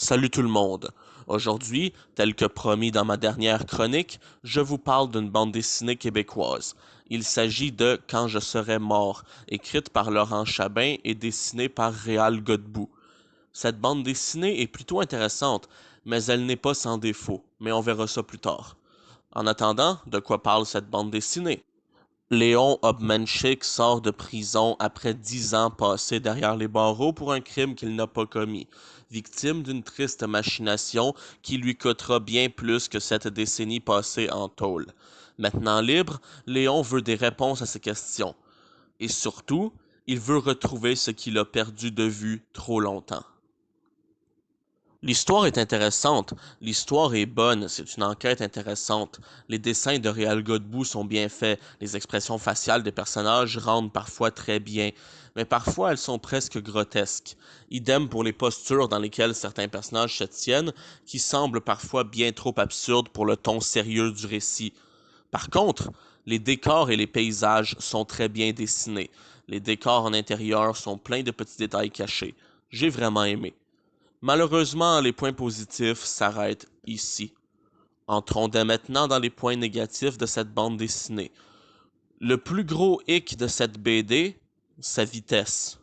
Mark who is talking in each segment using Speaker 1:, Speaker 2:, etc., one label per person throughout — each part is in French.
Speaker 1: Salut tout le monde. Aujourd'hui, tel que promis dans ma dernière chronique, je vous parle d'une bande dessinée québécoise. Il s'agit de Quand je serai mort, écrite par Laurent Chabin et dessinée par Réal Godbout. Cette bande dessinée est plutôt intéressante, mais elle n'est pas sans défaut, mais on verra ça plus tard. En attendant, de quoi parle cette bande dessinée? Léon Obmenchik sort de prison après 10 ans passés derrière les barreaux pour un crime qu'il n'a pas commis, victime d'une triste machination qui lui coûtera bien plus que cette décennie passée en tôle. Maintenant libre, Léon veut des réponses à ses questions. Et surtout, il veut retrouver ce qu'il a perdu de vue trop longtemps. L'histoire est intéressante, l'histoire est bonne, c'est une enquête intéressante. Les dessins de Réal Godbout sont bien faits, les expressions faciales des personnages rendent parfois très bien, mais parfois elles sont presque grotesques. Idem pour les postures dans lesquelles certains personnages se tiennent, qui semblent parfois bien trop absurdes pour le ton sérieux du récit. Par contre, les décors et les paysages sont très bien dessinés. Les décors en intérieur sont pleins de petits détails cachés. J'ai vraiment aimé. Malheureusement, les points positifs s'arrêtent ici. Entrons dès maintenant dans les points négatifs de cette bande dessinée. Le plus gros hic de cette BD, sa vitesse.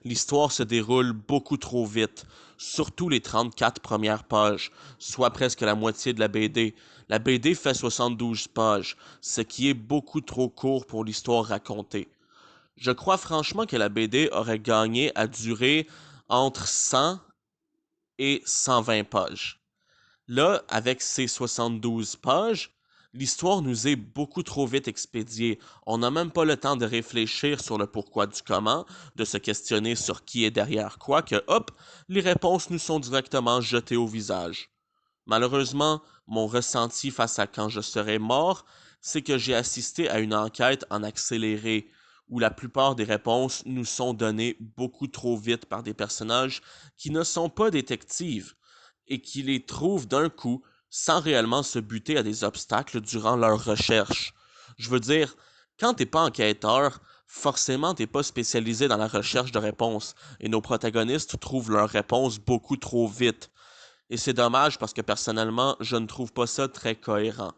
Speaker 1: L'histoire se déroule beaucoup trop vite, surtout les 34 premières pages, soit presque la moitié de la BD. La BD fait 72 pages, ce qui est beaucoup trop court pour l'histoire racontée. Je crois franchement que la BD aurait gagné à durer entre 100 et 120 pages. Là, avec ces 72 pages, l'histoire nous est beaucoup trop vite expédiée. On n'a même pas le temps de réfléchir sur le pourquoi du comment, de se questionner sur qui est derrière quoi, que hop, les réponses nous sont directement jetées au visage. Malheureusement, mon ressenti face à Quand je serai mort, c'est que j'ai assisté à une enquête en accéléré, où la plupart des réponses nous sont données beaucoup trop vite par des personnages qui ne sont pas détectives et qui les trouvent d'un coup sans réellement se buter à des obstacles durant leur recherche. Je veux dire, quand t'es pas enquêteur, forcément t'es pas spécialisé dans la recherche de réponses, et nos protagonistes trouvent leurs réponses beaucoup trop vite. Et c'est dommage parce que personnellement, je ne trouve pas ça très cohérent.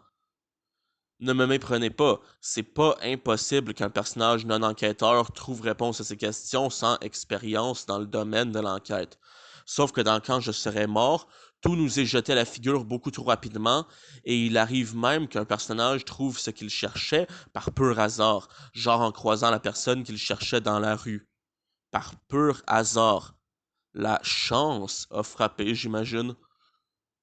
Speaker 1: Ne me méprenez pas, c'est pas impossible qu'un personnage non enquêteur trouve réponse à ces questions sans expérience dans le domaine de l'enquête. Sauf que dans Quand je serai mort, tout nous est jeté à la figure beaucoup trop rapidement, et il arrive même qu'un personnage trouve ce qu'il cherchait par pur hasard, genre en croisant la personne qu'il cherchait dans la rue. Par pur hasard. La chance a frappé, j'imagine.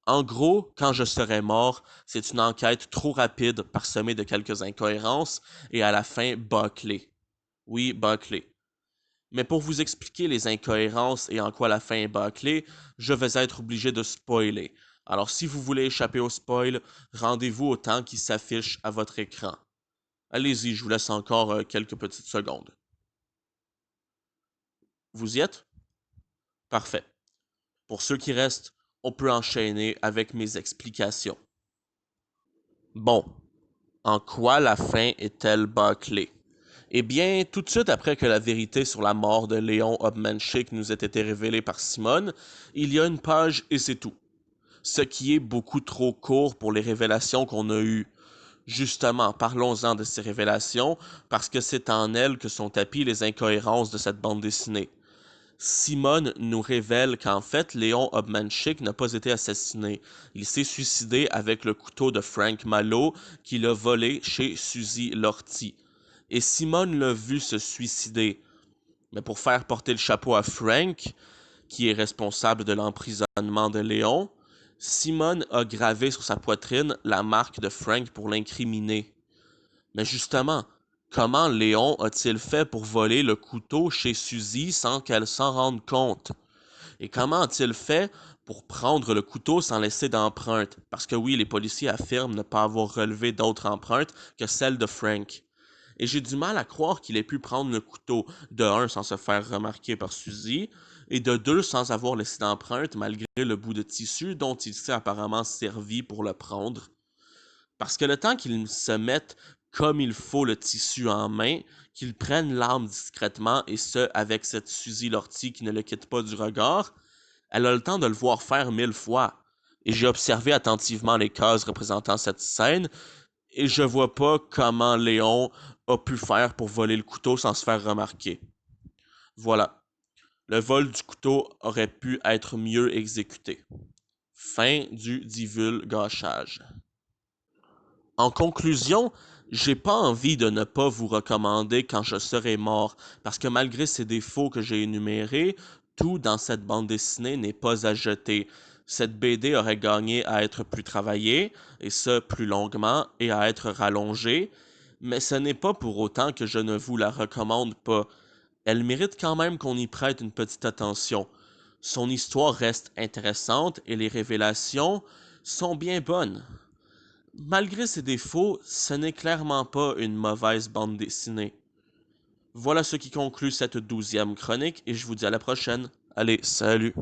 Speaker 1: En gros, Quand je serai mort, c'est une enquête trop rapide, parsemée de quelques incohérences, et à la fin bâclée. Oui, bâclée. Mais pour vous expliquer les incohérences et en quoi la fin est bâclée, je vais être obligé de spoiler. Alors si vous voulez échapper au spoil, rendez-vous au temps qui s'affiche à votre écran. Allez-y, je vous laisse encore quelques petites secondes. Vous y êtes? Parfait. Pour ceux qui restent, on peut enchaîner avec mes explications. Bon, en quoi la fin est-elle bâclée? Eh bien, tout de suite après que la vérité sur la mort de Léon Obmenchik nous ait été révélée par Simone, il y a une page et c'est tout. Ce qui est beaucoup trop court pour les révélations qu'on a eues. Justement, parlons-en de ces révélations, parce que c'est en elles que sont tapies les incohérences de cette bande dessinée. Simone nous révèle qu'en fait, Léon Obmanchik n'a pas été assassiné. Il s'est suicidé avec le couteau de Frank Malo qu'il a volé chez Suzy Lortie. Et Simone l'a vu se suicider. Mais pour faire porter le chapeau à Frank, qui est responsable de l'emprisonnement de Léon, Simone a gravé sur sa poitrine la marque de Frank pour l'incriminer. Mais justement, comment Léon a-t-il fait pour voler le couteau chez Suzy sans qu'elle s'en rende compte? Et comment a-t-il fait pour prendre le couteau sans laisser d'empreinte? Parce que oui, les policiers affirment ne pas avoir relevé d'autres empreintes que celle de Frank. Et j'ai du mal à croire qu'il ait pu prendre le couteau, de un, sans se faire remarquer par Suzy, et de deux, sans avoir laissé d'empreinte malgré le bout de tissu dont il s'est apparemment servi pour le prendre. Parce que le temps qu'ils se mettent comme il faut le tissu en main, qu'ils prennent l'arme discrètement, et ce, avec cette Suzy Lortie qui ne le quitte pas du regard, Elle a le temps de le voir faire 1000 fois. Et j'ai observé attentivement les cases représentant cette scène, et je vois pas comment Léon a pu faire pour voler le couteau sans se faire remarquer. Voilà. Le vol du couteau aurait pu être mieux exécuté. Fin du divulgachage. En conclusion, j'ai pas envie de ne pas vous recommander Quand je serai mort, parce que malgré ces défauts que j'ai énumérés, tout dans cette bande dessinée n'est pas à jeter. Cette BD aurait gagné à être plus travaillée, et ce plus longuement, et à être rallongée, mais ce n'est pas pour autant que je ne vous la recommande pas. Elle mérite quand même qu'on y prête une petite attention. Son histoire reste intéressante et les révélations sont bien bonnes. Malgré ses défauts, ce n'est clairement pas une mauvaise bande dessinée. Voilà ce qui conclut cette 12e chronique et je vous dis à la prochaine. Allez, salut!